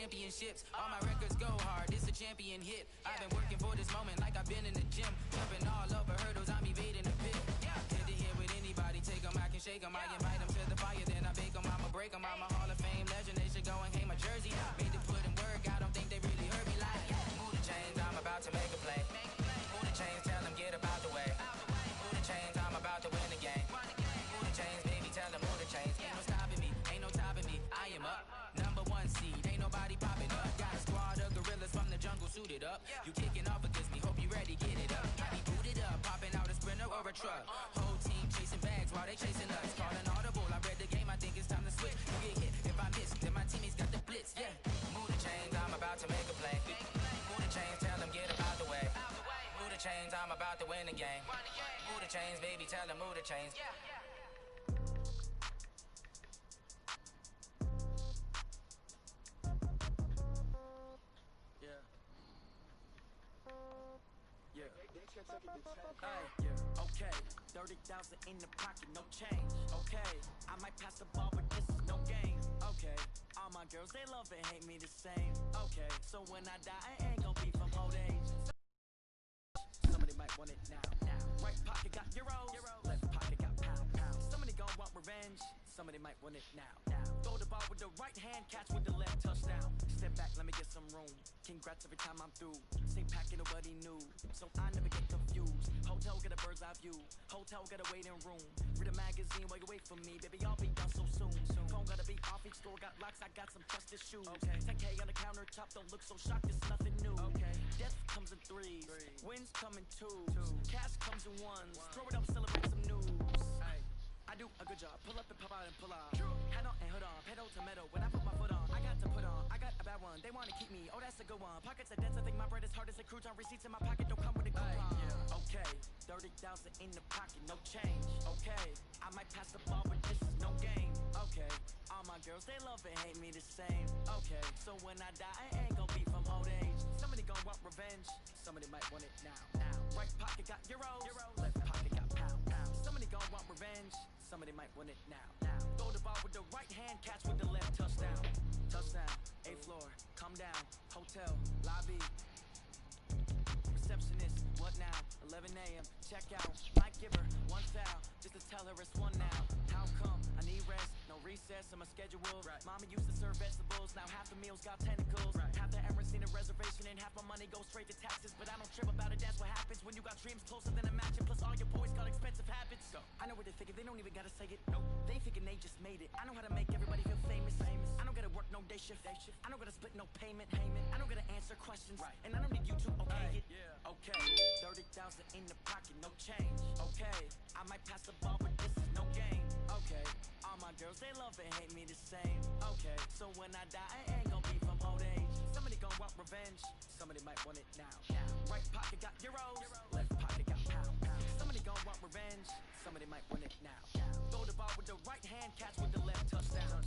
championships. All my records go hard, it's a champion hit. I've been working for this moment like I've been in the gym. Jumping all over hurdles, I'm evading the pit. Head to head with anybody, take them, I can shake them. I invite them to the fire, then I bake them, I'ma break them. I'm a Hall of Fame legend, they should go and hang my jersey. Made to put in work, I don't think they really heard me like. Move the chains, I'm about to make a play. Move the chains, tell them get up out the way. Move the chains, I'm about to win the game. Move the chains, baby, tell them move the chains. Ain't no stopping me, ain't no topping me. I am up, number one seed, ain't nobody popping up. Got a squad of gorillas from the jungle suited up. You kicking off against me, hope you ready, get it up. I be booted up, popping out a Sprinter or a truck. Whole team chasing bags while they chasing us. Calling audible, I read the game, I think it's time to switch. You get hit, if I miss, then my teammates got the blitz, yeah. Move the chains, I'm about to make a play. Move the chains, tell them get up out the way. Move the chains, I'm about to win the game. Move the chains, baby, tell them move the chains. Okay, 30,000 in the pocket, no change. Okay, I might pass the ball, but this is no game. Okay, all my girls, they love and hate me the same. Okay, so when I die, I ain't gon' be from old age. Somebody might want it now. Right pocket got euros, left pocket got pound. Somebody gon' want revenge, somebody might want it now. Throw the ball with the right hand, catch with the left, touchdown. Step back, let me get some room. Congrats every time I'm through. Same packet, nobody knew, so I never get confused. Hotel get a bird's eye view. Hotel get a waiting room. Read a magazine while you wait for me, baby. I'll be done so soon. Phone gotta be off, each store got locks. I got some trusted shoes. Okay. 10K on the countertop, don't look so shocked. It's nothing new. Okay. Death comes in threes. Wins come in twos. Cash comes in ones. Throw it up, celebrate some news. I do a good job. Pull up and pop out and pull out. Head on and hood on, pedal to metal. When I put my foot on, I got to put on. I got a bad one. They wanna keep me. Oh, that's a good one. Pockets are dense. I think my bread is hard as a crouton. Receipts in my pocket don't come with a coupon. Okay, 30,000 in the pocket, no change. Okay, I might pass the ball, but this is no game. Okay, all my girls, they love and hate me the same. Okay, so when I die, I ain't gon' be from old age. Somebody gon' want revenge. Somebody might want it now. Right pocket got euros, left pocket got pound. Somebody gon' want revenge. Somebody might want it now. Throw the ball with the right hand, catch with the left, touchdown. Touchdown, 8th floor, come down, hotel, lobby. Receptionist, what now? 11 a.m., check out. Might give her one foul, just to tell her it's one now. How come? I need rest, no recess in my schedule. Mama used to serve vegetables, now half the meals got tentacles. Half the errands need a reservation and half my money goes straight to taxes. But I don't trip about it, that's what happens when you got dreams closer than a mansion. Plus all your boys got expensive habits. I know what they're thinking, they don't even gotta say it. Nope. They thinking they just made it. I know how to make everybody feel famous. I don't gotta work no day shift. I don't gotta split no payment. I don't gotta answer questions. And I don't need you to okay it. Okay, 30,000 in the pocket, no change. Okay, I might pass the ball, but this is no game. Okay, all my girls, they love and hate me the same. Okay, so when I die, I ain't gon' be from old age. Somebody gon' want revenge. Somebody might want it now. Right pocket got euros, left pocket got pound. Somebody gon' want revenge. Somebody might want it now. Throw the ball with the right hand, catch with the left, touchdown.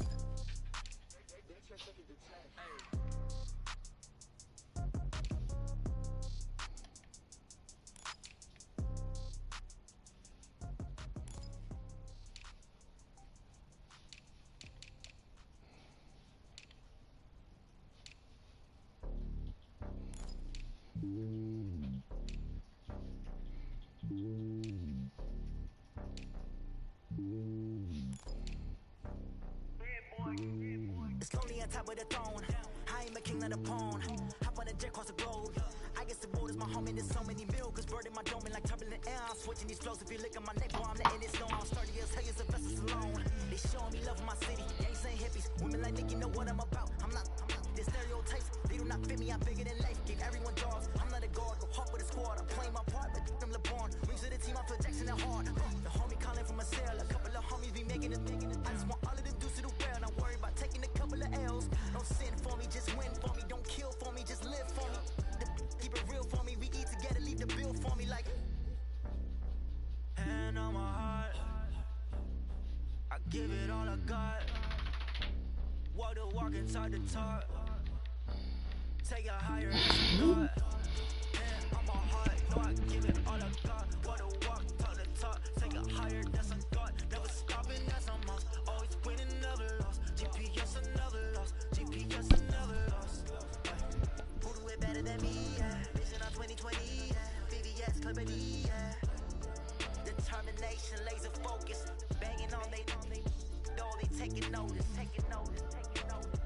It's lonely on top of the throne. I am a king of the pawn. Hop on a jet across the globe. I guess the world is my home and there's so many milkers bird in my dome and like turbulent air. I'm switching these flows. If you look at my neck, boy, I'm letting it snow. I'm sturdy as hell as a vessel alone. They showing me love in my city. Gangs ain't hippies. Women like Nick, you know what I'm about. I'm not the stereotypes. They do not fit me. I'm bigger than life. Give everyone jobs. I'm not a guard. Go hard with a squad. I'm playing my part, but I'm LeBron. Rings to the team. I feel Jackson and hard. The homie calling from a cell. A couple of homies be making it. I just want all of the dudes to do well. Not worry about taking a couple of L's. Don't sin for me, just win for me. Don't kill for me, just live for me. Keep it real for me. We eat together, leave the bill for me like. Hand on my heart, I give it all I got. Walk the walk and talk the talk. Take it higher than you thought. Hand on my heart, know I give it all I got. Walk the walk, talk the talk. Take it higher than some God. Never stopping, that's a must. Always winning, never lost. GPS, I never lost. GPS, I never lost. taking notice, taking notice, taking notice.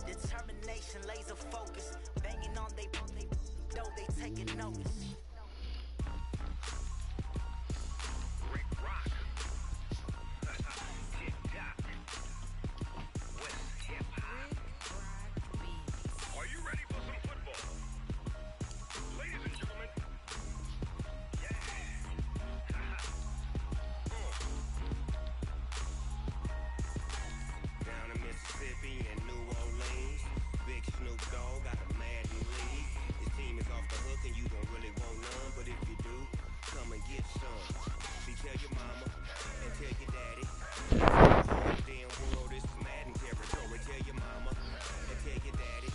Determination, laser focus, banging on they know they taking notice. Rick Rock. Tick-tock. West hip-hop. Are you ready for some football? Ladies and gentlemen. Yeah. Down in Mississippi and New Orleans, Big Snoop Dogg got a Madden league. His team is off the hook and you don't really want none, but if you do, come and get some. See, tell your mama and tell your daddy. Damn world, this is Madden territory. Tell your mama and tell your daddy.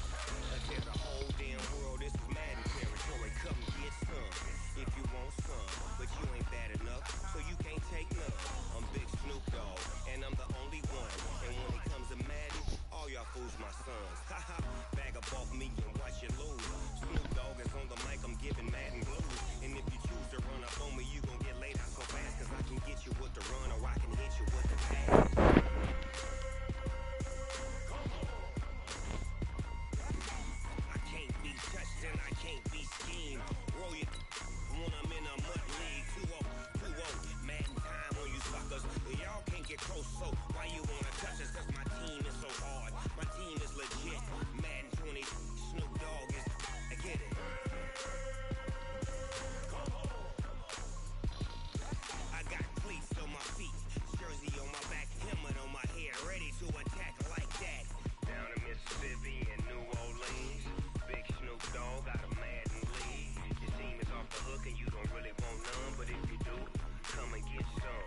Tell the whole damn world, this is Madden territory. Come and get some if you want some, but you ain't bad enough, so you can't take none. I'm Big Snoop Dogg, and I'm the only one. And when it comes to Madden, all y'all fools my sons. Haha, bag up off me and watch you lose. Snoop Dogg is on the mic, I'm giving Madden blues. And if you choose to run up on me, you gon' get laid out so fast, cause I can get you with the run or I can hit you with the pass. I can't be touched and I can't be schemed. Roll you when I'm in a mud league. 2-0, 2-0, Madden time on you suckers. Y'all can't get close, so why you wanna touch us? Cause my team is so hard, my team is legit. Madden 20, Snoop Dogg is, I get it. I got cleats on my feet, jersey on my back, helmet on my head, ready to attack like that. Down in Mississippi and New Orleans, Big Snoop Dogg got a Madden league. Your team is off the hook and you don't really want none, but if you do, come and get some.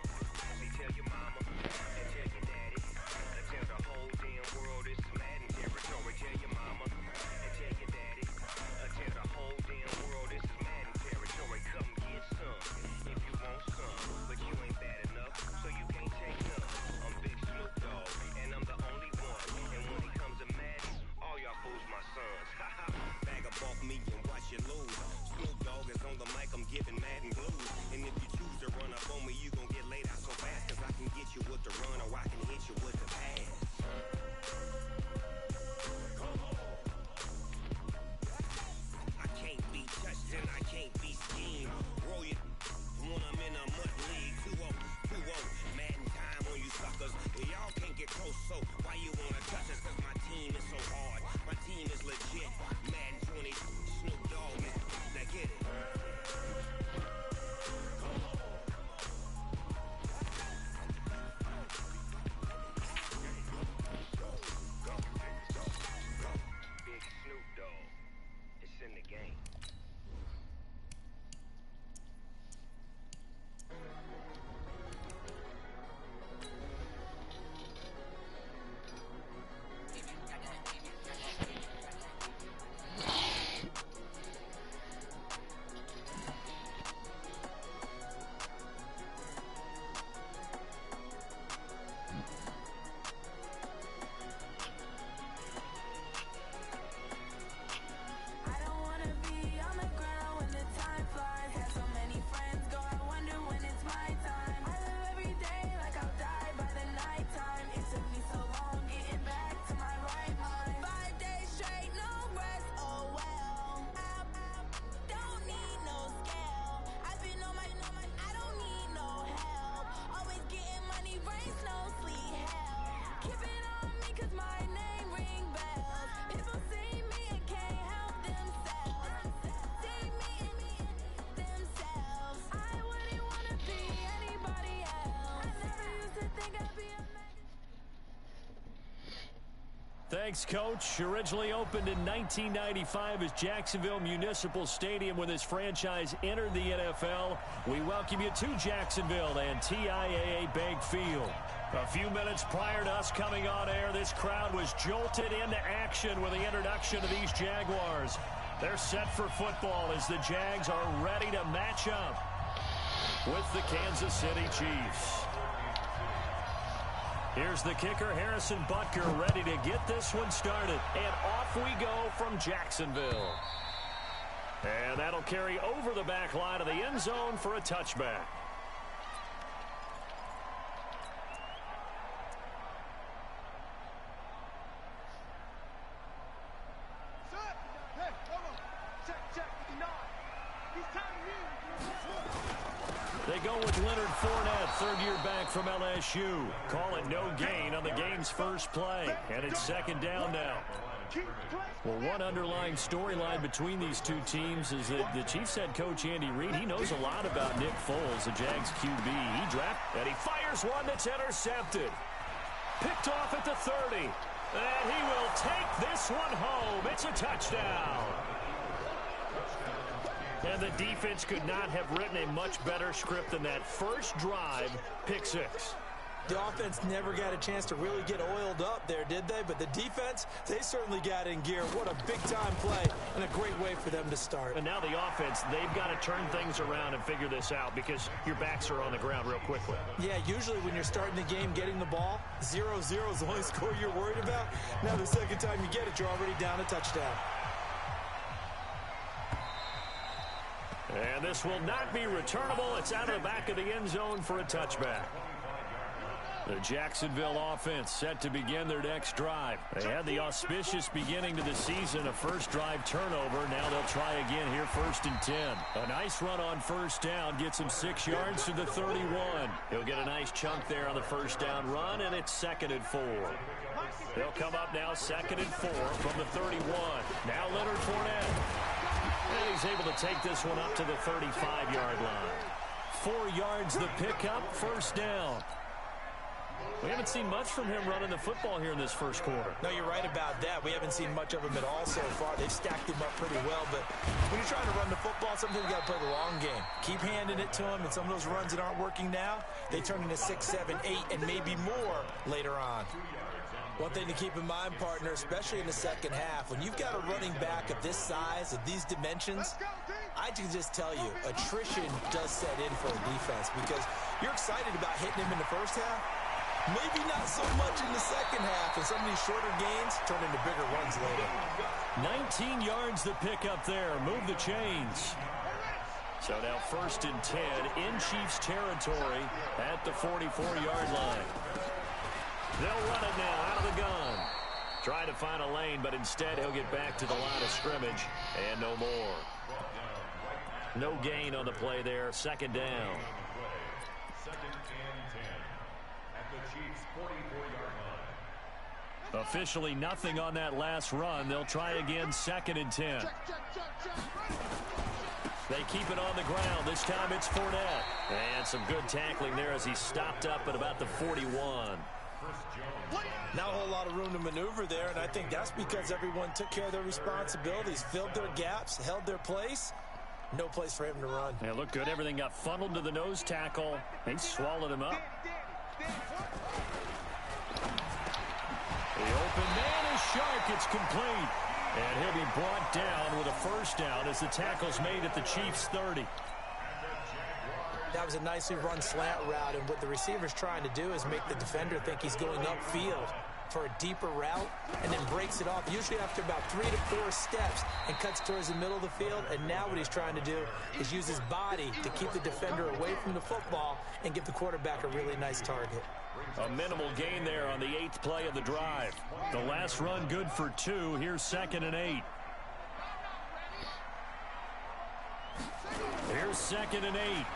See, tell your mama and tell your daddy, and tell the whole damn world this is Madden territory. Tell your mama and tell your daddy, and tell the whole damn world this is Madden territory. Come get some if you want some, but you ain't bad enough, so you can't take none. I'm Big Snoop Dogg, and I'm the only one. And when it comes to Madden, all y'all fools my sons. Haha, bag up off me and watch you lose. Snoop Dogg is on the mic, I'm giving Madden blues. And if you choose to run up on me, you gon' get laid out so fast, cause I can get you with the run or I can hit you with the pass. I can't be touched and I can't be schemed. Roll you when I'm in a mud league. 2-0, 2-0, Madden time on you suckers. Y'all can't get close, so why you wanna touch us? Cause my team is so hard, my team is legit. Madden 20, Snoop Dogg is, now get it. Big Snoop Dogg, it's in the game. I don't wanna be on the ground when the time flies. Have so many friends go, I wonder when it's my time. I live every day like I'll die by the nighttime. It took me so long getting back to my right mind. 5 days straight, no rest, oh well. Don't need no scale. I've been on my, I don't need no help. Always getting money, rain, snow, sleet, hell. Keep it on me cause my name ring bells. People see me and can't help themselves. See me and themselves. I wouldn't wanna be anybody else. I never used to think I'd be a man. Thanks, Coach. Originally opened in 1995 as Jacksonville Municipal Stadium when this franchise entered the NFL. We welcome you to Jacksonville and TIAA Bank Field. A few minutes prior to us coming on air, this crowd was jolted into action with the introduction of these Jaguars. They're set for football as the Jags are ready to match up with the Kansas City Chiefs. Here's the kicker, Harrison Butker, ready to get this one started. And off we go from Jacksonville. And that'll carry over the back line of the end zone for a touchback. They go with Leonard Fournette, third-year back from LSU. Call it no gain on the game's first play. And it's second down now. Well, one underlying storyline between these two teams is that the Chiefs head coach Andy Reid, he knows a lot about Nick Foles, the Jags QB. He drafted, and he fires one that's intercepted. Picked off at the 30. And he will take this one home. It's a touchdown. And the defense could not have written a much better script than that first drive, pick six. The offense never got a chance to really get oiled up there, did they? But the defense, they certainly got in gear. What a big-time play and a great way for them to start. And now the offense, they've got to turn things around and figure this out because your backs are on the ground real quickly. Yeah, usually when you're starting the game getting the ball, 0-0 is the only score you're worried about. Now the second time you get it, you're already down a touchdown. And this will not be returnable. It's out of the back of the end zone for a touchback. The Jacksonville offense set to begin their next drive. They had the auspicious beginning to the season, a first drive turnover. Now they'll try again here, 1st and 10. A nice run on first down gets him 6 yards to the 31. He'll get a nice chunk there on the first down run, and it's 2nd and 4. They'll come up now 2nd and 4 from the 31. Now Leonard Fournette. And he's able to take this one up to the 35-yard line. 4 yards the pickup, first down. We haven't seen much from him running the football here in this first quarter. No, you're right about that. We haven't seen much of him at all so far. They've stacked him up pretty well, but when you're trying to run the football, sometimes you got to play the long game. Keep handing it to him, and some of those runs that aren't working now, they turn into 6, 7, 8, and maybe more later on. One thing to keep in mind, partner, especially in the second half, when you've got a running back of this size, of these dimensions, I can just tell you, attrition does set in for a defense because you're excited about hitting him in the first half. Maybe not so much in the second half, and some of these shorter gains turn into bigger runs later. 19 yards the pickup there. Move the chains. So now 1st and 10 in Chiefs territory at the 44-yard line. They'll run it now out of the gun. Try to find a lane, but instead he'll get back to the line of scrimmage and no more. No gain on the play there. 2nd down. 2nd and 10 at the Chiefs' 44-yard line. Officially nothing on that last run. They'll try again 2nd and 10. They keep it on the ground. This time it's Fournette. And some good tackling there as he stopped up at about the 41. Not a whole lot of room to maneuver there, and I think that's because everyone took care of their responsibilities, filled their gaps, held their place. No place for him to run. Yeah, looked good. Everything got funneled to the nose tackle. He swallowed him up. The open man is sharp. It's complete. And he'll be brought down with a first down as the tackle's made at the Chiefs' 30. That was a nicely run slant route, and what the receiver's trying to do is make the defender think he's going upfield for a deeper route and then breaks it off, usually after about 3 to 4 steps, and cuts towards the middle of the field. And now what he's trying to do is use his body to keep the defender away from the football and give the quarterback a really nice target. A minimal gain there on the 8th play of the drive. The last run good for 2. Here's 2nd and 8. Here's 2nd and 8.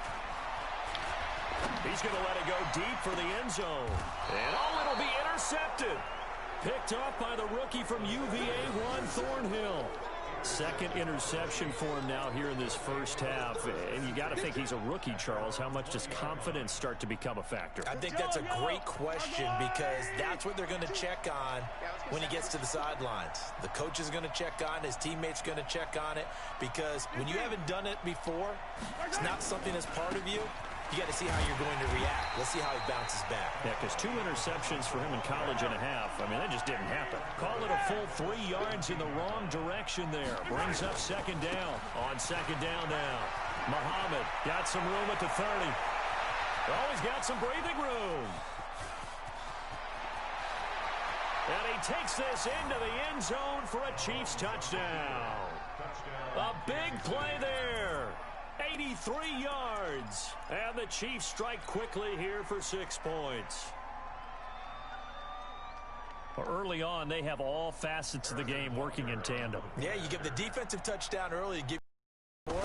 He's going to let it go deep for the end zone. And it'll be intercepted. Picked off by the rookie from UVA, Juan Thornhill. 2nd interception for him now here in this first half. And you got to think he's a rookie, Charles. How much does confidence start to become a factor? I think that's a great question because that's what they're going to check on when he gets to the sidelines. The coach is going to check on, his teammates going to check on it, because when you haven't done it before, it's not something that's part of you. You got to see how you're going to react. Let's see how he bounces back. Yeah, because 2 interceptions for him in college and a half. I mean, that just didn't happen. Call it a full 3 yards in the wrong direction there. Brings up 2nd down. On 2nd down now. Muhammad got some room at the 30. Always got some breathing room. And he takes this into the end zone for a Chiefs touchdown. A big play there. 83 yards. And the Chiefs strike quickly here for 6 points. Early on, they have all facets of the game working in tandem. Yeah, you give the defensive touchdown early to give you more,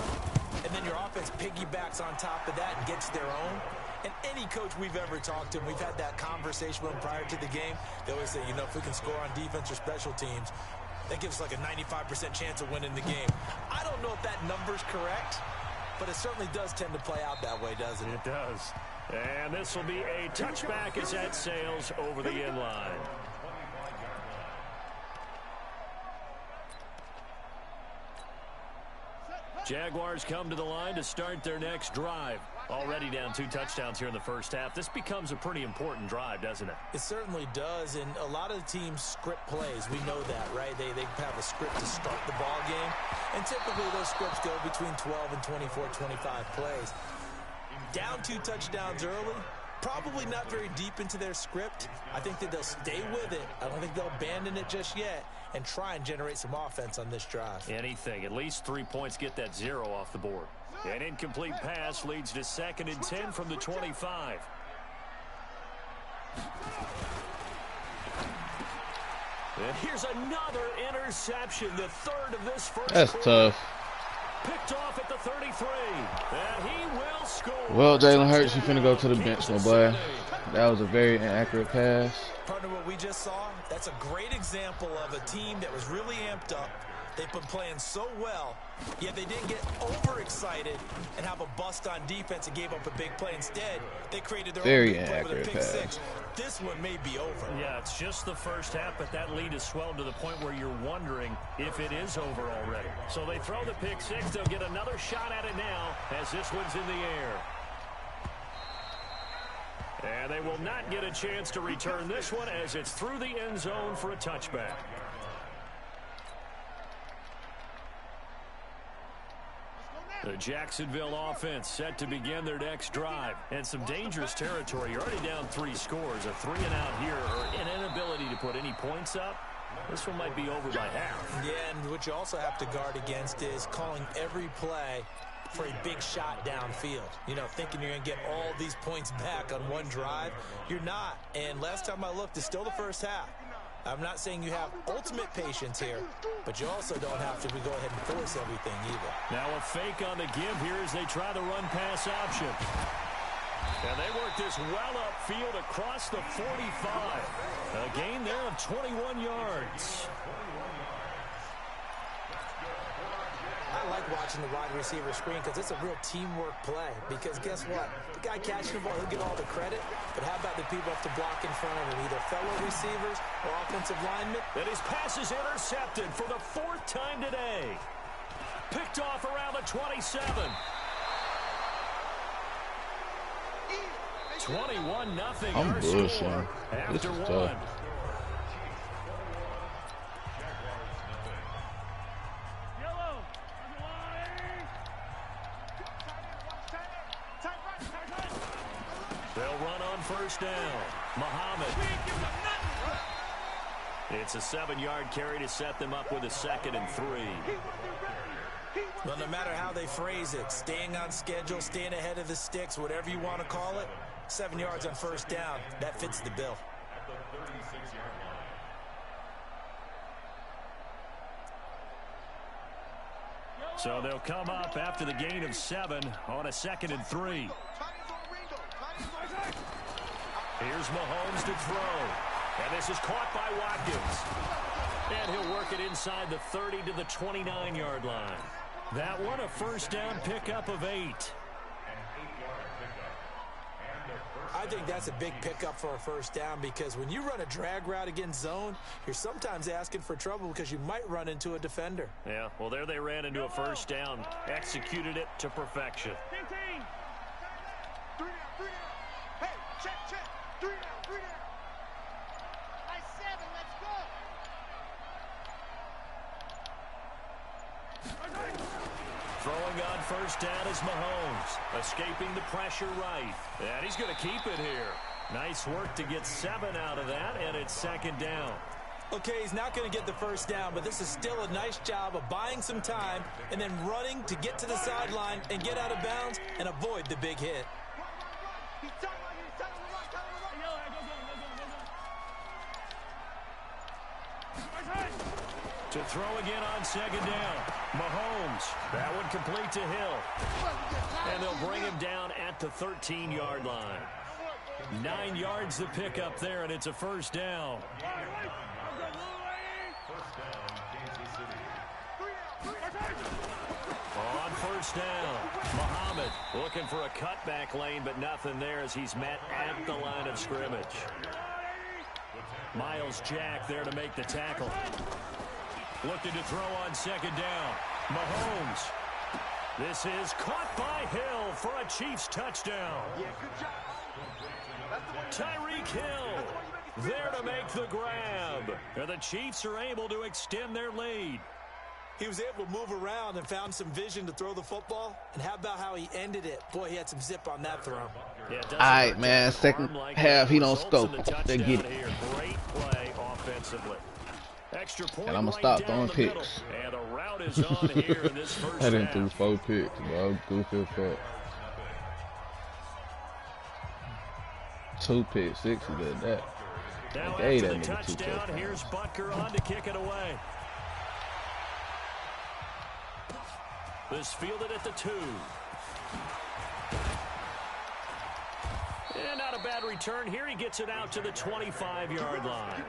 and then your offense piggybacks on top of that and gets their own. And any coach we've ever talked to, and we've had that conversation with them prior to the game, they always say, if we can score on defense or special teams, that gives us like a 95% chance of winning the game. I don't know if that number's correct, but it certainly does tend to play out that way, doesn't it? It does. And this will be a touchback as that sails over the end line. Jaguars come to the line to start their next drive. Already down 2 touchdowns here in the first half. This becomes a pretty important drive, doesn't it? It certainly does, and a lot of the teams script plays. We know that, right? They have a script to start the ball game, and typically those scripts go between 12 and 24, 25 plays. Down 2 touchdowns early, probably not very deep into their script. I think that they'll stay with it. I don't think they'll abandon it just yet and try and generate some offense on this drive. Anything. At least 3 points, get that 0 off the board. An incomplete pass leads to 2nd and 10 from the 25. And here's another interception, the 3rd of this first That's quarter. tough. Picked off at the 33. And he will score. Well, Jalen Hurts, you finna go to the bench, my boy. That was a very inaccurate pass. Partner, what we just saw, that's a great example of a team that was really amped up. They've been playing so well, yet they didn't get overexcited and have a bust on defense and gave up a big play. Instead, they created their own big play with a pick 6. This one may be over. Yeah, it's just the first half, but that lead has swelled to the point where you're wondering if it is over already. So they throw the pick 6. They'll get another shot at it now as this one's in the air. And they will not get a chance to return this one as it's through the end zone for a touchback. The Jacksonville offense set to begin their next drive. And some dangerous territory. You're already down 3 scores. A 3-and-out here or an inability to put any points up. This one might be over by half. Yeah, and what you also have to guard against is calling every play for a big shot downfield. Thinking you're going to get all these points back on one drive. You're not. And last time I looked, it's still the first half. I'm not saying you have ultimate patience here, but you also don't have to go ahead and force everything either. Now a fake on the give here as they try the run-pass option. And they work this well upfield across the 45. A gain there of 21 yards. I like watching the wide receiver screen because it's a real teamwork play. Because guess what? The guy catching the ball, he'll get all the credit. But how about the people have to block in front of him, either fellow receivers or offensive linemen? And his pass is intercepted for the 4th time today. Picked off around the 27. 21-0. I'm our bullshitting. score This after is 1. tough. They'll run on first down. Muhammad. It's a 7-yard carry to set them up with a 2nd and 3. Well, no matter how they phrase it, staying on schedule, staying ahead of the sticks, whatever you want to call it, 7 yards on first down, that fits the bill. So they'll come up after the gain of 7 on a 2nd and 3. Here's Mahomes to throw. And this is caught by Watkins. And he'll work it inside the 30 to the 29-yard line. That one a first down pickup of 8. I think that's a big pickup for a first down because when you run a drag route against zone, you're sometimes asking for trouble because you might run into a defender. Yeah, well, there they ran into a first down. Executed it to perfection. Throwing on first down is Mahomes. Escaping the pressure right. And he's going to keep it here. Nice work to get 7 out of that, and it's 2nd down. Okay, he's not going to get the first down, but this is still a nice job of buying some time and then running to get to the sideline and get out of bounds and avoid the big hit. To throw again on second down. Mahomes. That one complete to Hill. And they'll bring him down at the 13-yard line. 9 yards the pickup there, and it's a first down. On first down, Muhammad looking for a cutback lane, but nothing there as he's met at the line of scrimmage. Miles Jack there to make the tackle. Looking to throw on second down. Mahomes. This is caught by Hill for a Chiefs touchdown. Tyreek Hill there to make the grab. And the Chiefs are able to extend their lead. He was able to move around and found some vision to throw the football. And how about how he ended it? Boy, he had some zip on that throw. Yeah, all right, man. Second half, he don't scope. They get it. Great play offensively. Extra point And I'm going to right stop down throwing the middle. picks. And the route is on here in this first I didn't half. threw 4 picks, bro. Goofy as fuck. 2 picks, 6 he did that. Now I gave after that the nigga 2 touchdown, touchdowns. here's Butker on to kick it away. This fielded at the 2. And not a bad return here. He gets it out to the 25-yard line.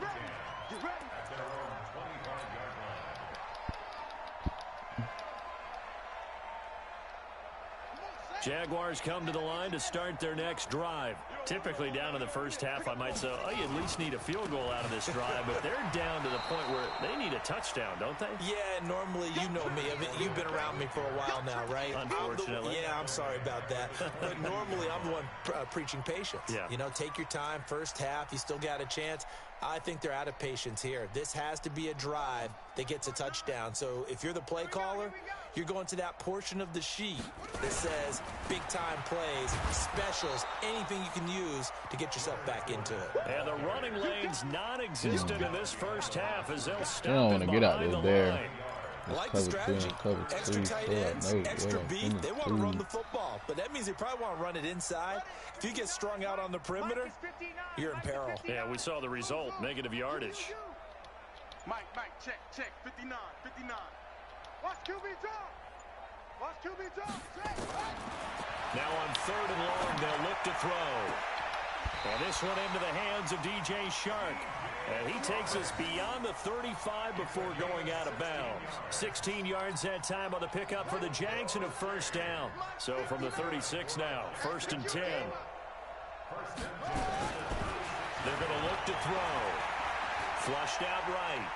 Jaguars come to the line to start their next drive. Typically down in the first half, I might say, oh, you at least need a field goal out of this drive, but they're down to the point where they need a touchdown, don't they? Yeah, normally you know me. I mean, you've been around me for a while now, right? Unfortunately. I'm sorry about that. But normally I'm the one preaching patience. Yeah. You know, take your time. First half, you still got a chance. I think they're out of patience here. This has to be a drive that gets a touchdown. So if you're the play caller, you're going to that portion of the sheet that says big-time plays, specials, anything you can use to get yourself back into it. And the running lane's non-existent in this first half as they'll They stop don't it want to get out behind there the there. line. I like the strategy. Extra tight ends, extra beat. They want to run the football. But that means they probably want to run it inside. If you get strung out on the perimeter, you're in peril. Yeah, we saw the result, negative yardage. Mike, check, 59. Watch QB drop. Watch QB drop. Check. Now on 3rd and long, they'll look to throw. And this one into the hands of DJ Shark. And he takes us beyond the 35 before going out of bounds. 16 yards that time on the pickup for the Jags and a first down. So from the 36 now, 1st and 10. They're going to look to throw. Flushed out right.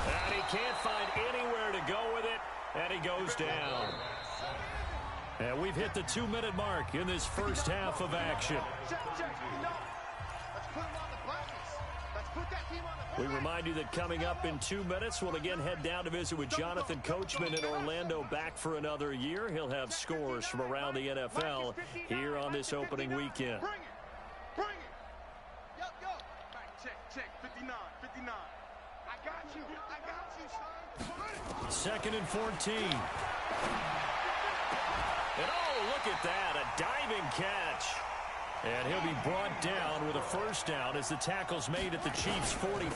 And he can't find anywhere to go with it. And he goes down. And we've hit the 2-minute mark in this first half of action. We remind you that coming up in 2 minutes, we'll again head down to visit with Jonathan Coachman in Orlando, back for another year. He'll have scores from around the NFL here on this opening weekend. Bring it. Yo. Check, 59. I got you, son. 2nd and 14. And oh, look at that, a diving catch. And he'll be brought down with a first down as the tackle's made at the Chiefs' 43.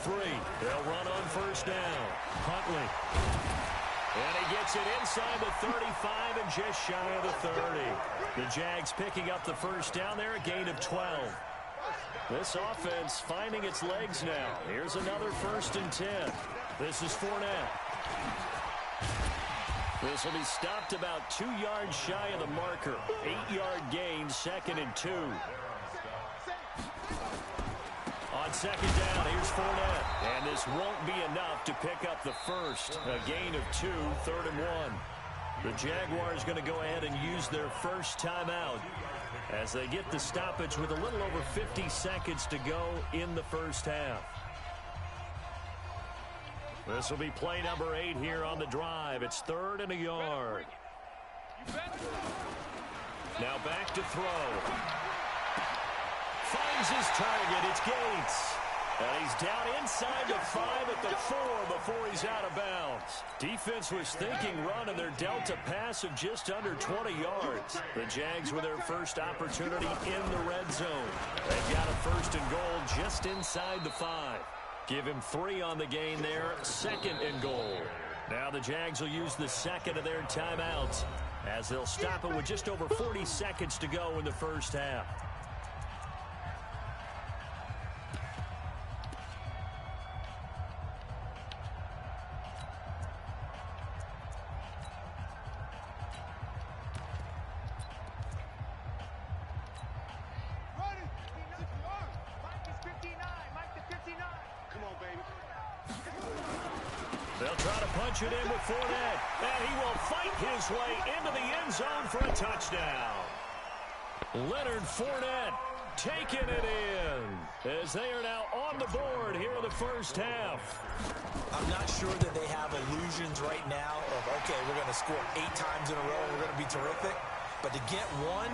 They'll run on first down. Huntley. And he gets it inside the 35 and just shy of the 30. The Jags picking up the first down there, a gain of 12. This offense finding its legs now. Here's another 1st and 10. This is Fournette. This will be stopped about 2 yards shy of the marker. 8-yard gain, 2nd and 2. On 2nd down, here's Fournette. And this won't be enough to pick up the first. A gain of 2, 3rd and 1. The Jaguars going to go ahead and use their first timeout as they get the stoppage with a little over 50 seconds to go in the first half. This will be play number 8 here on the drive. It's 3rd and a yard. Now back to throw. Finds his target. It's Gates. And he's down inside the 5 at the 4 before he's out of bounds. Defense was thinking run, and they're dealt a pass of just under 20 yards. The Jags with their first opportunity in the red zone. They've got a first and goal just inside the 5. Give him 3 on the gain there, second and goal. Now the Jags will use the second of their timeouts as they'll stop it with just over 40 seconds to go in the first half. They'll try to punch it in with Fournette, and he will fight his way into the end zone for a touchdown. Leonard Fournette taking it in as they are now on the board here in the first half. I'm not sure that they have illusions right now of, okay, we're going to score 8 times in a row and we're going to be terrific. But to get one,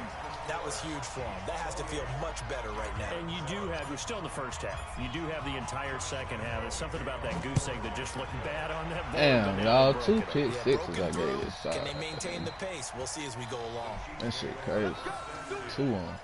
that was huge for them. That has to feel much better right now. And you do have, you're still in the first half. You do have the entire second half. There's something about that goose egg that just looked bad on that ball. Damn, y'all, 2 pick sixes I gave this side. Can they maintain the pace? We'll see as we go along. That shit crazy. 2 on.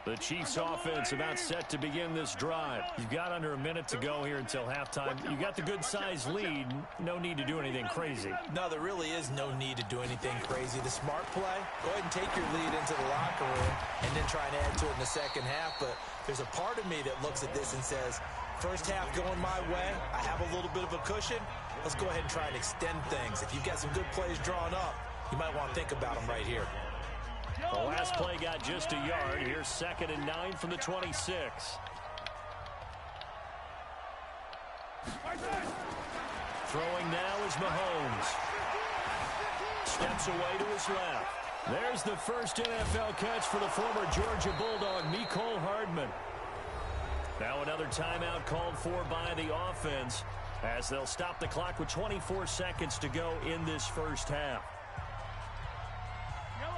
The Chiefs offense about set to begin this drive. You've got under a minute to go here until halftime. You got the good-sized lead. No need to do anything crazy. No, there really is no need to do anything crazy. The smart play, go ahead and take your lead into the locker room and then try and add to it in the second half. But there's a part of me that looks at this and says, first half going my way, I have a little bit of a cushion. Let's go ahead and try and extend things. If you've got some good plays drawn up, you might want to think about them right here. The last play got just a yard. Here's 2nd and 9 from the 26. Throwing now is Mahomes. Steps away to his left. There's the first NFL catch for the former Georgia Bulldog, Mecole Hardman. Now another timeout called for by the offense as they'll stop the clock with 24 seconds to go in this first half.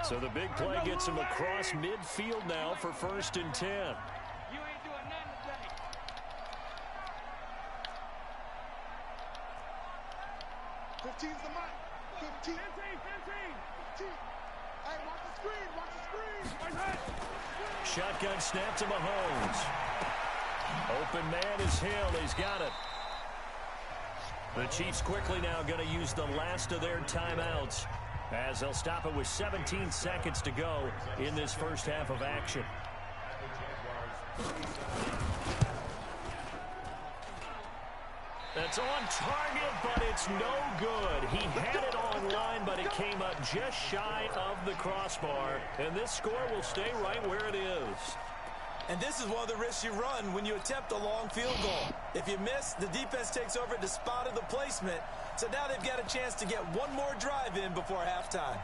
So the big play gets him across midfield now for 1st and 10. You ain't doing nothing today. 15's the mark. 15. 15. Hey, watch the screen. Watch the screen. Shotgun snap to Mahomes. Open man is Hill. He's got it. The Chiefs quickly now going to use the last of their timeouts as they'll stop it with 17 seconds to go in this first half of action. That's on target, but it's no good. He had it on line, but it came up just shy of the crossbar, and this score will stay right where it is. And this is one of the risks you run when you attempt a long field goal. If you miss, the defense takes over at the spot of the placement. So now they've got a chance to get one more drive in before halftime.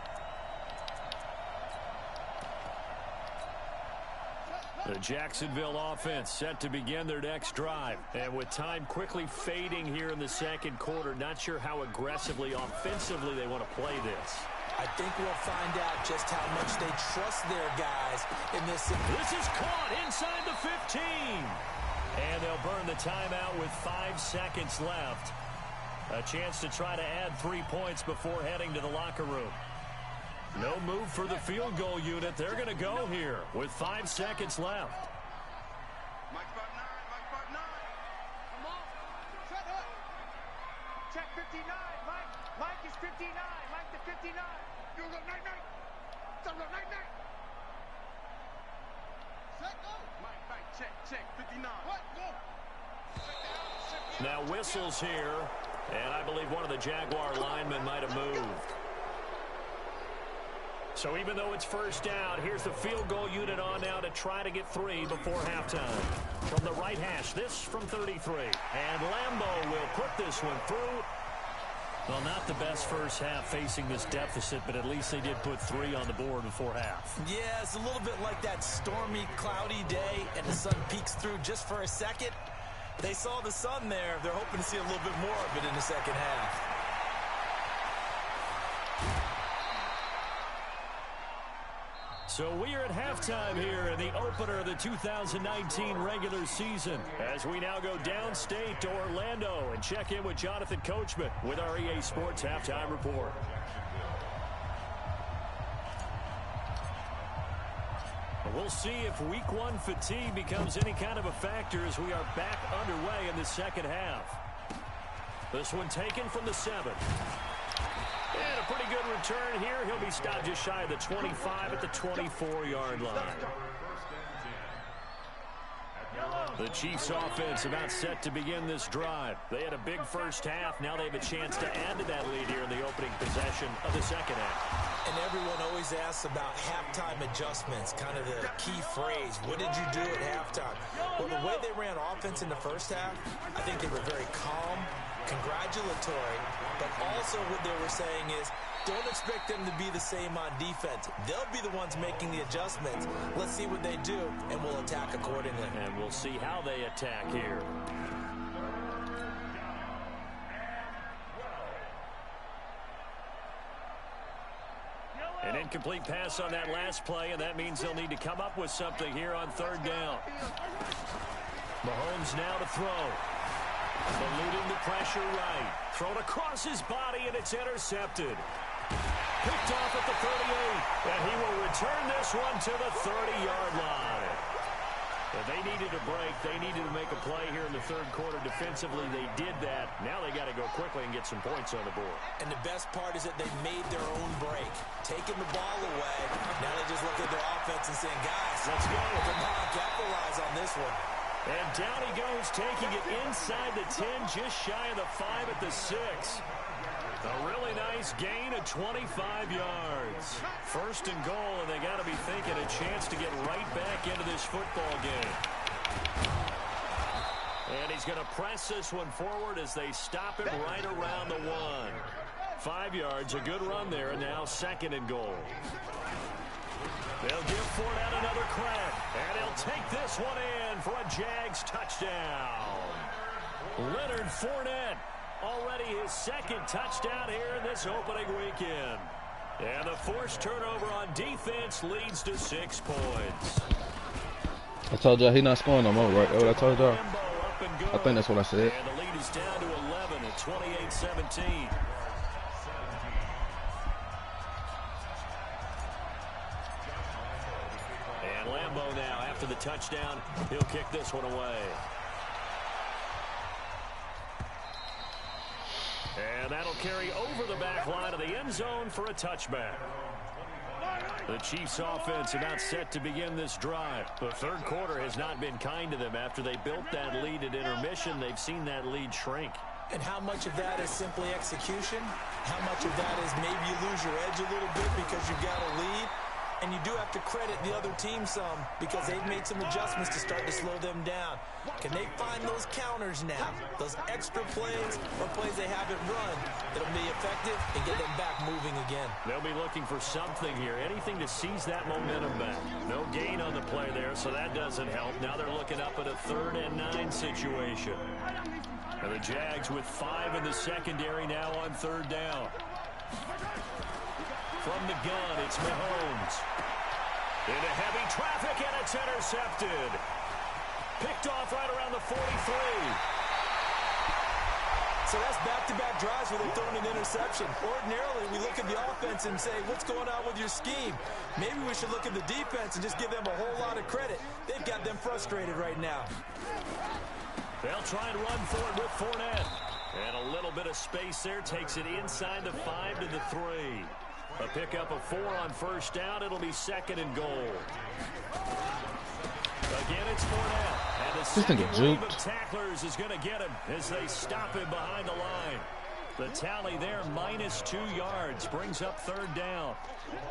The Jacksonville offense set to begin their next drive. And with time quickly fading here in the second quarter, not sure how aggressively, offensively they want to play this. I think we'll find out just how much they trust their guys in this. This is caught inside the 15. And they'll burn the timeout with 5 seconds left. A chance to try to add 3 points before heading to the locker room. No move for the field goal unit. They're going to go here with 5 seconds left. Mike 5'9", Mike 5'9". Come on. Set up. Check 59. Mike is 59. Mike the 59. You look night. Set up night. Set go. Mike, check 59. What? Go. Now whistles here, and I believe one of the Jaguar linemen might have moved. So even though it's first down, here's the field goal unit on now to try to get 3 before halftime. From the right hash, this from 33. And Lambeau will put this one through. Well, not the best first half facing this deficit, but at least they did put 3 on the board before half. Yeah, it's a little bit like that stormy, cloudy day, and the sun peeks through just for a second. They saw the sun there. They're hoping to see a little bit more of it in the second half. So we are at halftime here in the opener of the 2019 regular season as we now go downstate to Orlando and check in with Jonathan Coachman with our EA Sports Halftime Report. We'll see if week one fatigue becomes any kind of a factor as we are back underway in the second half. This one taken from the 7. And a pretty good return here. He'll be stopped just shy of the 25 at the 24-yard line. The Chiefs offense about set to begin this drive. They had a big first half. Now they have a chance to add to that lead here in the opening possession of the second half. And everyone always asks about halftime adjustments, kind of the key phrase. What did you do at halftime? Well, the way they ran offense in the first half, I think they were very calm, congratulatory, but also what they were saying is don't expect them to be the same on defense. They'll be the ones making the adjustments. Let's see what they do, and we'll attack accordingly. And we'll see how they attack here. An incomplete pass on that last play, and that means they'll need to come up with something here on third down. Mahomes now to throw. Eluding the pressure right. Thrown across his body, and it's intercepted. Picked off at the 38, and he will return this one to the 30-yard line. If they needed a break, they needed to make a play here in the third quarter. Defensively, they did that. Now they got to go quickly and get some points on the board. And the best part is that they made their own break. Taking the ball away. Now they just look at their offense and saying, guys, let's go. Come on, capitalize on this one. And down he goes, taking it inside the 10, just shy of the 5 at the 6. A really nice gain of 25 yards. First and goal, and they got to be thinking a chance to get right back into this football game. And he's going to press this one forward as they stop it right around the 1. 5 yards, a good run there, and now second and goal. They'll give Fournette another crack, and he'll take this one in for a Jags touchdown. Leonard Fournette, already his second touchdown here in this opening weekend. And the forced turnover on defense leads to 6 points. I told y'all he's not scoring no more, right? That's what I told y'all. I think that's what I said. And the lead is down to 11 at 28-17. And Lambeau now, after the touchdown, he'll kick this one away. And that'll carry over the back line of the end zone for a touchback. The Chiefs offense about set to begin this drive. The third quarter has not been kind to them. After they built that lead at intermission, they've seen that lead shrink. And how much of that is simply execution? How much of that is maybe you lose your edge a little bit because you've got a lead? And you do have to credit the other team some because they've made some adjustments to start to slow them down. Can they find those counters now? Those extra plays or plays they haven't run that'll be effective and get them back moving again. They'll be looking for something here, anything to seize that momentum back. No gain on the play there, so that doesn't help. Now they're looking up at a 3rd and 9 situation. And the Jags with 5 in the secondary now on third down. From the gun, it's Mahomes. Into heavy traffic, and it's intercepted. Picked off right around the 43. So that's back-to-back drives where they've thrown an interception. Ordinarily, we look at the offense and say, what's going on with your scheme? Maybe we should look at the defense and just give them a whole lot of credit. They've got them frustrated right now. They'll try and run for it with Fournette. And a little bit of space there takes it inside the 5 to the 3. A pickup of 4 on first down. It'll be second and goal. Again, it's Fournette. And the second wave of tacklers is going to get him as they stop him behind the line. The tally there, -2 yards, brings up third down.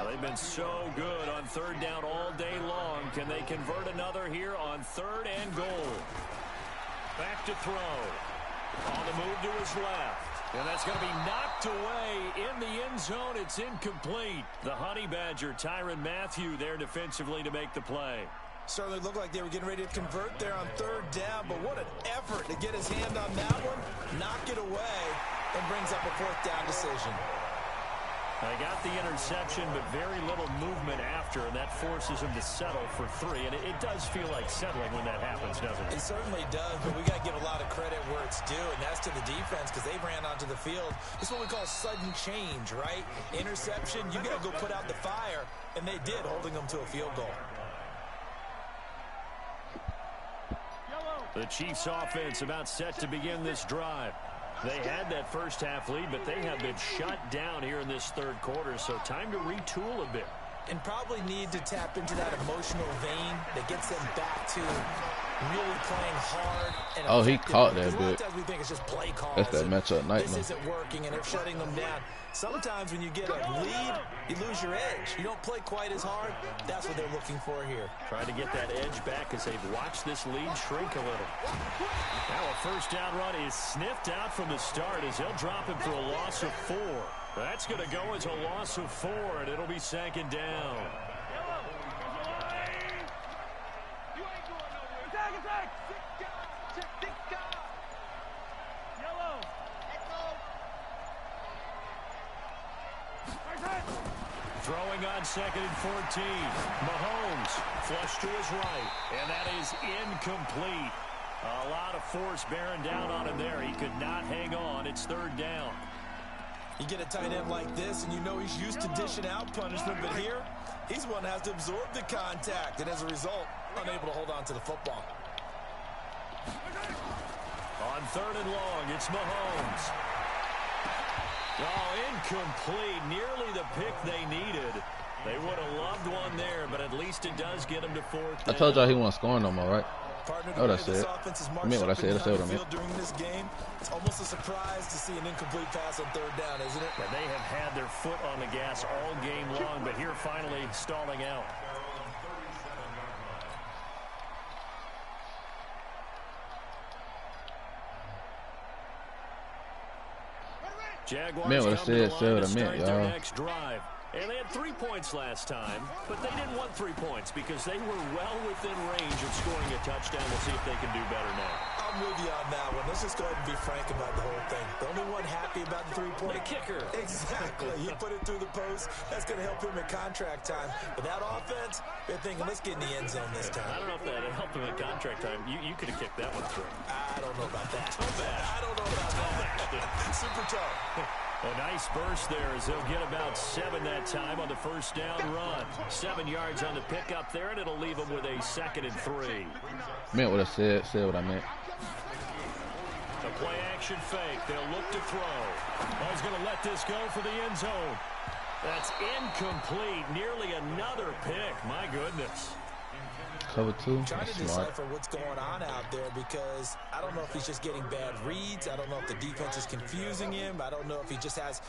They've been so good on third down all day long. Can they convert another here on 3rd and goal? Back to throw. On the move to his left. And that's going to be knocked away in the end zone. It's incomplete. The Honey Badger, Tyrann Mathieu, there defensively to make the play. Certainly looked like they were getting ready to convert there on third down, but what an effort to get his hand on that one, knock it away, and brings up a 4th down decision. They got the interception, but very little movement after, and that forces him to settle for 3. And it does feel like settling when that happens, doesn't it? It certainly does, but we got to give a lot of credit where it's due, and that's to the defense because they ran onto the field. This is what we call sudden change, right? Interception, you got to go put out the fire, and they did, holding them to a field goal. The Chiefs offense about set to begin this drive. They had that first half lead, but they have been shut down here in this third quarter, so time to retool a bit. And probably need to tap into that emotional vein that gets them back to really playing hard and oh, he effective. caught that A lot of bit. times we think it's just play calls. That's that matchup nightmare. This isn't working, and they're shutting them down. Sometimes when you get a lead, you lose your edge. You don't play quite as hard. That's what they're looking for here. Trying to get that edge back as they've watched this lead shrink a little. Now a first down run is sniffed out from the start as they'll drop him for a loss of 4. That's going to go as a loss of 4, and it'll be second down. Throwing on second and 14. Mahomes flush to his right, and that is incomplete. A lot of force bearing down on him there. He could not hang on. It's third down. You get a tight end like this, and you know he's used to dishing out punishment, but here, he's one that has to absorb the contact, and as a result, unable to hold on to the football. On third and long, it's Mahomes. Oh, incomplete. Nearly the pick they needed. They would have loved one there, but at least it does get him to fourth down. I told y'all he wasn't scoring no more, right? Partner, Oh, that's it. I mean what I said. That's what I meant. During this game, it's almost a surprise to see an incomplete pass on third down, isn't it? And they have had their foot on the gas all game long, but here finally stalling out. Jaguars Man, what I come to the said, say line what to I meant, start their y'all. next drive. And they had 3 points last time, but they didn't want 3 points because they were well within range of scoring a touchdown. We'll see if they can do better now. I'm with you on that one. Let's just go ahead and be frank about the whole thing. The only one happy about the three-point The kicker. Exactly. He put it through the post. That's going to help him at contract time. But that offense, they're thinking, let's get in the end zone this time. I don't know if that helped him at contract time. You could have kicked that one through. I don't know about that. Toe bad. I don't know about that. Super tough. A nice burst there as they'll get about 7 that time on the first down run. 7 yards on the pickup there, and it'll leave them with a 2nd and 3. Meant what I said what I meant. The play action fake. They'll look to throw. Oh, he's going to let this go for the end zone. That's incomplete. Nearly another pick. My goodness. Cover 2. Trying That's to smart. decipher what's going on out there because I don't know if he's just getting bad reads. I don't know if the defense is confusing him. I don't know if he just has,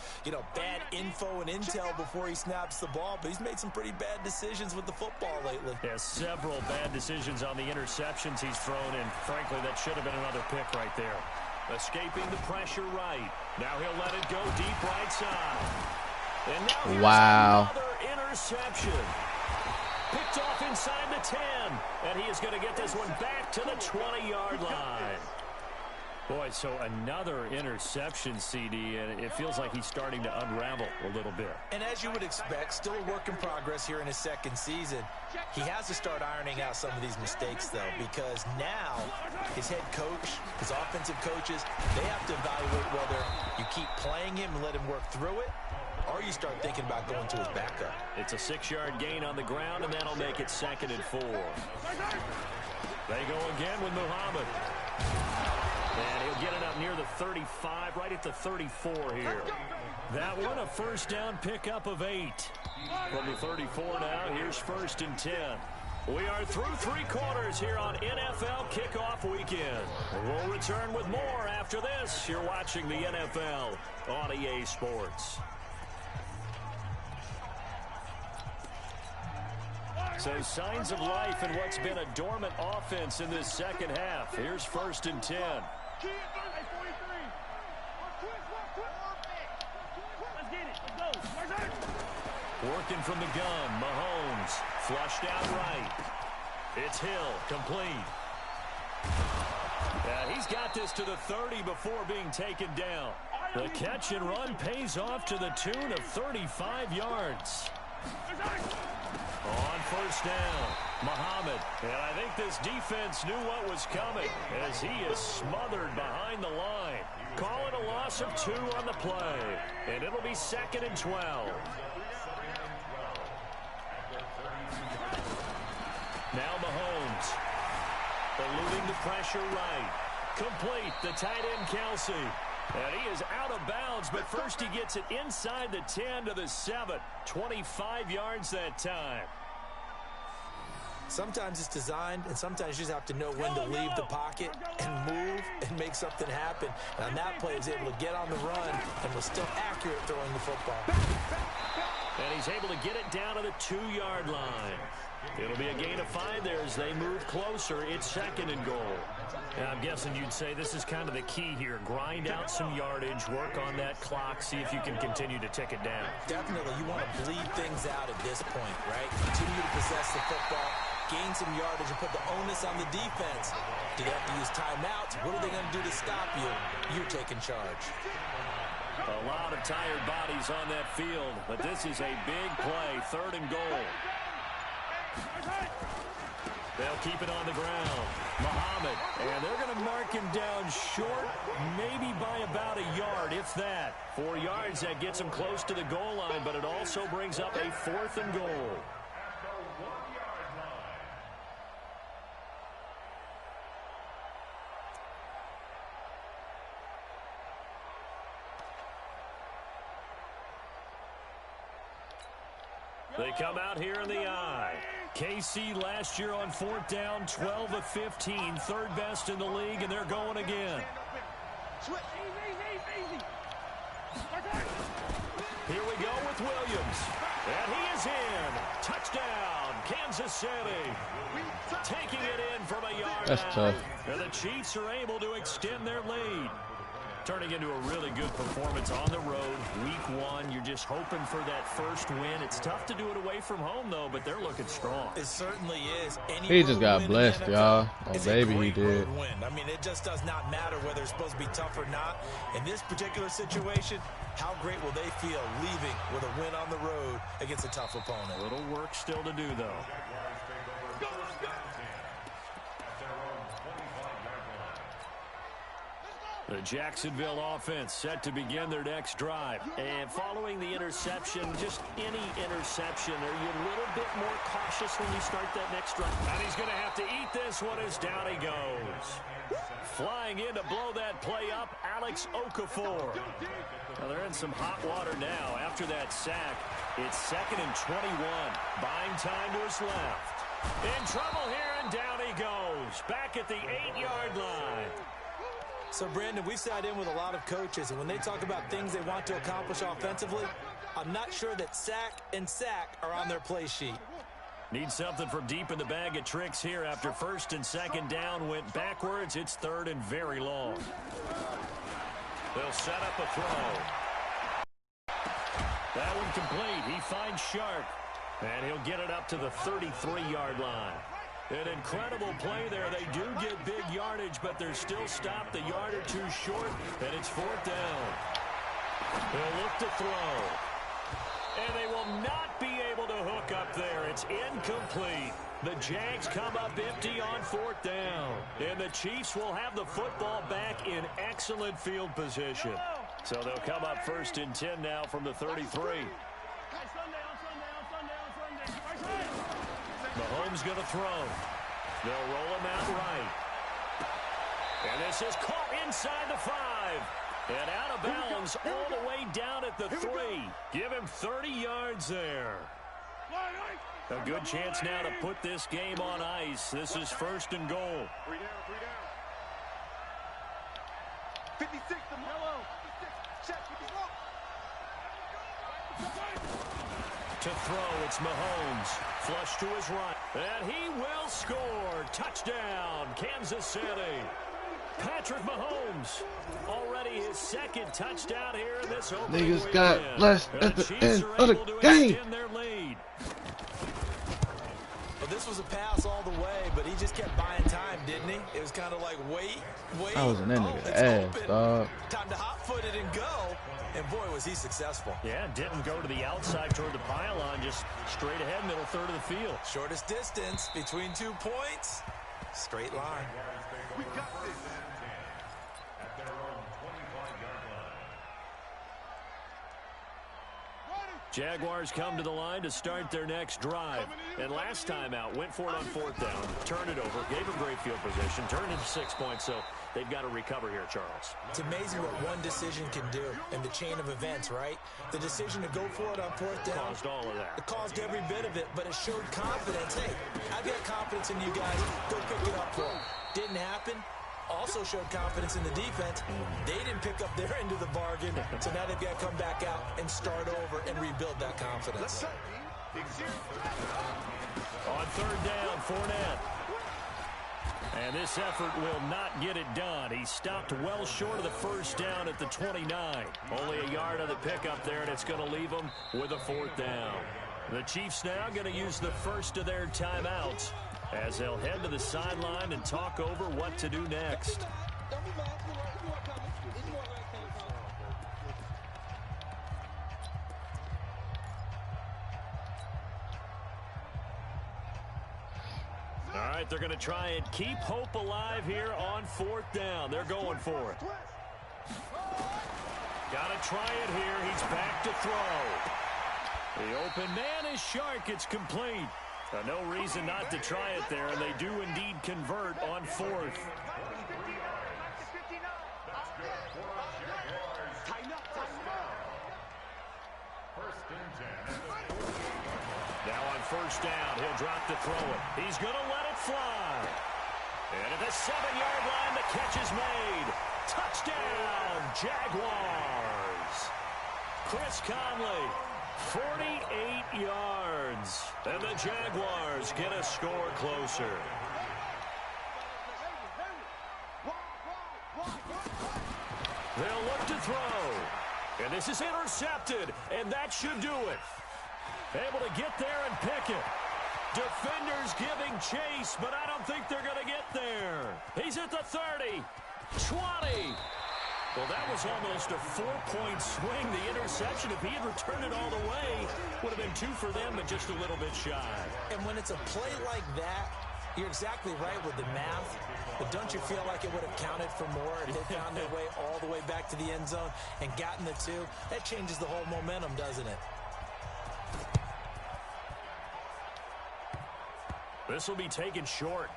bad info and intel before he snaps the ball. But he's made some pretty bad decisions with the football lately. Yeah, several bad decisions on the interceptions he's thrown, and frankly, that should have been another pick right there. Escaping the pressure right. Now he'll let it go deep right side. And now here's another interception. Picked off inside the 10, and he is going to get this one back to the 20-yard line. Boy, so another interception, CD, and it feels like he's starting to unravel a little bit. And as you would expect, still a work in progress here in his second season. He has to start ironing out some of these mistakes, though, because now his head coach, his offensive coaches, they have to evaluate whether you keep playing him and let him work through it, or you start thinking about going to his backup. It's a 6-yard gain on the ground, and that'll make it 2nd and 4. They go again with Muhammad. And he'll get it up near the 35, right at the 34 here. That one, a first down pickup of 8. From the 34 now, here's 1st and 10. We are through 3 quarters here on NFL Kickoff Weekend. We'll return with more after this. You're watching the NFL on EA Sports. So signs of life in what's been a dormant offense in this second half. Here's 1st and 10. Working from the gun, Mahomes flushed out right. It's Hill, complete. He's got this to the 30 before being taken down. The catch and run pays off to the tune of 35 yards. On first down, Muhammad. And I think this defense knew what was coming as he is smothered behind the line. Call it a loss of 2 on the play. And it'll be 2nd and 12. Now Mahomes. Eluding the pressure right. Complete, the tight end Kelsey. And he is out of bounds, but first he gets it inside the 10 to the 7. 25 yards that time. Sometimes it's designed, and sometimes you just have to know when to leave the pocket and move and make something happen. And on that play, he was able to get on the run and was still accurate throwing the football. And he's able to get it down to the 2-yard line. It'll be a gain of 5 there as they move closer. It's 2nd and goal. And I'm guessing you'd say this is kind of the key here. Grind out some yardage, work on that clock, see if you can continue to tick it down. Definitely. You want to bleed things out at this point, right? Continue to possess the football, gain some yardage, and put the onus on the defense. Do they have to use timeouts? What are they going to do to stop you? You're taking charge. A lot of tired bodies on that field, but this is a big play. 3rd and goal. They'll keep it on the ground. Muhammad, and they're going to mark him down short, maybe by about a yard, if that. 4 yards, that gets him close to the goal line, but it also brings up a 4th and goal. They come out here in the eye. KC last year on 4th down, 12 of 15, 3rd best in the league, and they're going again. Here we go with Williams. And he is in. Touchdown, Kansas City. Taking it in from a yard That's out. tough. And the Chiefs are able to extend their lead. Turning into a really good performance on the road. Week 1, you're just hoping for that first win. It's tough to do it away from home, though, but they're looking strong. It certainly is. He just got blessed, y'all. Oh, baby, he did. Win. I mean, it just does not matter whether it's supposed to be tough or not. In this particular situation, how great will they feel leaving with a win on the road against a tough opponent? A little work still to do, though. The Jacksonville offense set to begin their next drive. And following the interception, just any interception, are you a little bit more cautious when you start that next drive? And he's going to have to eat this one as down he goes. Flying in to blow that play up, Alex Okafor. Well, they're in some hot water now. After that sack, it's 2nd and 21. Buying time to his left. In trouble here, and down he goes. Back at the 8-yard line. So, Brandon, we've sat in with a lot of coaches, and when they talk about things they want to accomplish offensively, I'm not sure that sack and sack are on their play sheet. Need something from deep in the bag of tricks here after 1st and 2nd down went backwards. It's 3rd and very long. They'll set up a throw. That one complete. He finds Sharp, and he'll get it up to the 33-yard line. An incredible play there. They do get big yardage, but they're still stopped a yard or 2 short, and it's 4th down. They'll look to throw. And they will not be able to hook up there. It's incomplete. The Jags come up empty on 4th down. And the Chiefs will have the football back in excellent field position. So they'll come up 1st and 10 now from the 33. Mahomes going to throw. They'll roll him out right. And this is caught inside the 5. And out of bounds all the way down at the 3. Give him 30 yards there. A good chance now to put this game on ice. This is 1st and goal. 56, the yellow. Check, To throw, it's Mahomes. Flush to his right. And he will score. Touchdown, Kansas City. Patrick Mahomes. Already his 2nd touchdown here in this opening Niggas weekend. got blessed at the end of the game. Their lead. And this was a pass all the way, but he just kept buying time, didn't he? It was kind of like, wait. I was in that nigga ass, dog. Time to hot-foot it and go. And, boy, was he successful. Yeah, didn't go to the outside toward the pylon, just straight ahead, middle third of the field. Shortest distance between 2 points. Straight line. We got this. At their own 25-yard line. Jaguars come to the line to start their next drive. And last time out, went for it on 4th down, turned it over, gave a great field position, turned into 6 points, so they've got to recover here, Charles. It's amazing what one decision can do in the chain of events, right? The decision to go for it on 4th down. Caused all of that. It caused every bit of it, but it showed confidence. Hey, I've got confidence in you guys. Go pick it up for them. Didn't happen. Also showed confidence in the defense. They didn't pick up their end of the bargain, so now they've got to come back out and start over and rebuild that confidence. On 3rd down, Fournette. And this effort will not get it done. He stopped well short of the 1st down at the 29. Only a yard on the pickup there, and it's going to leave them with a 4th down. The Chiefs now going to use the first of their timeouts as they'll head to the sideline and talk over what to do next. All right, they're going to try and keep hope alive here on 4th down. They're going for it. Got to try it here. He's back to throw. The open man is Shark. It's complete. No reason not to try it there, and they do indeed convert on 4th. Now on 1st down, he'll drop to throw it. He's going to let it fly. And at the 7-yard line, the catch is made. Touchdown, Jaguars. Chris Conley. 48 yards, and the Jaguars get a score closer. They'll look to throw, and this is intercepted, and that should do it. Able to get there and pick it. Defenders giving chase, but I don't think they're going to get there. He's at the 30, 20. Well, that was almost a 4-point swing. The interception, if he had returned it all the way, would have been 2 for them, but just a little bit shy. And when it's a play like that, you're exactly right with the math, but don't you feel like it would have counted for more if they found their way all the way back to the end zone and gotten the 2? That changes the whole momentum, doesn't it? This will be taken short.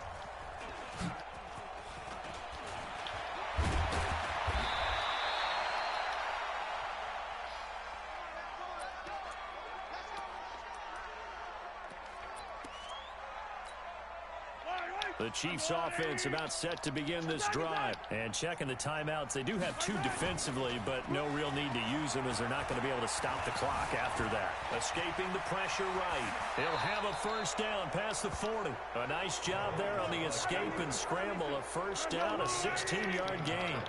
The Chiefs offense about set to begin this drive. And checking the timeouts, they do have 2 defensively, but no real need to use them as they're not going to be able to stop the clock after that. Escaping the pressure right. He'll have a 1st down past the 40. A nice job there on the escape and scramble. A 1st down, a 16-yard gain.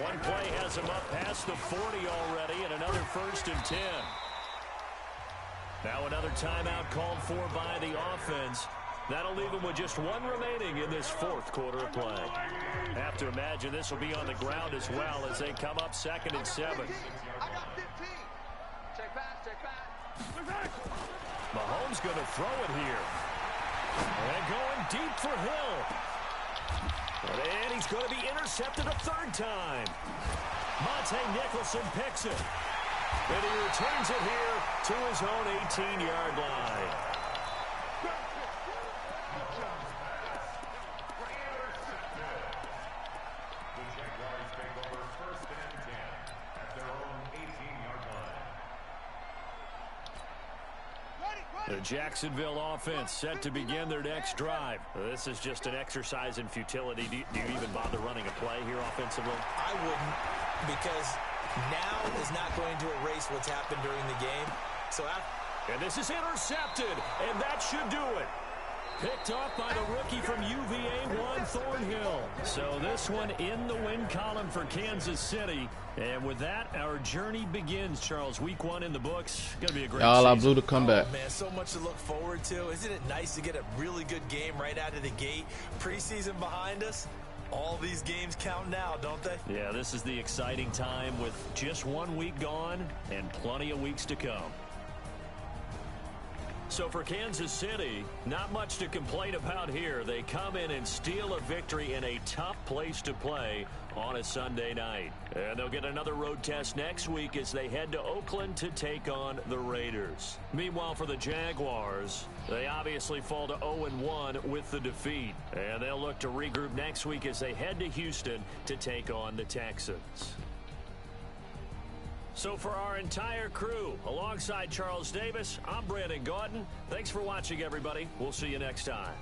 One play has him up past the 40 already, and another 1st and 10. Now another timeout called for by the offense. That'll leave them with just 1 remaining in this 4th quarter of play. Have to imagine this will be on the ground as well as they come up 2nd and 7. I got 15. Check back. Mahomes going to throw it here. And going deep for Hill. And he's going to be intercepted a 3rd time. Monte Nicholson picks it. And he returns it here to his own 18-yard line. The Jacksonville offense set to begin their next drive. This is just an exercise in futility. Do you even bother running a play here offensively? I wouldn't, because now is not going to erase what's happened during the game. So and this is intercepted, and that should do it. Picked off by the rookie from UVA, Juan Thornhill. So this one in the win column for Kansas City. And with that, our journey begins, Charles. Week 1 in the books. Going to be a great season. I blew the comeback. Oh, man, so much to look forward to. Isn't it nice to get a really good game right out of the gate? Preseason behind us. All these games count now, don't they? Yeah, this is the exciting time with just 1 week gone and plenty of weeks to come. So for Kansas City, not much to complain about here. They come in and steal a victory in a tough place to play on a Sunday night. And they'll get another road test next week as they head to Oakland to take on the Raiders. Meanwhile, for the Jaguars, they obviously fall to 0-1 with the defeat. And they'll look to regroup next week as they head to Houston to take on the Texans. So for our entire crew, alongside Charles Davis, I'm Brandon Gaudin. Thanks for watching, everybody. We'll see you next time.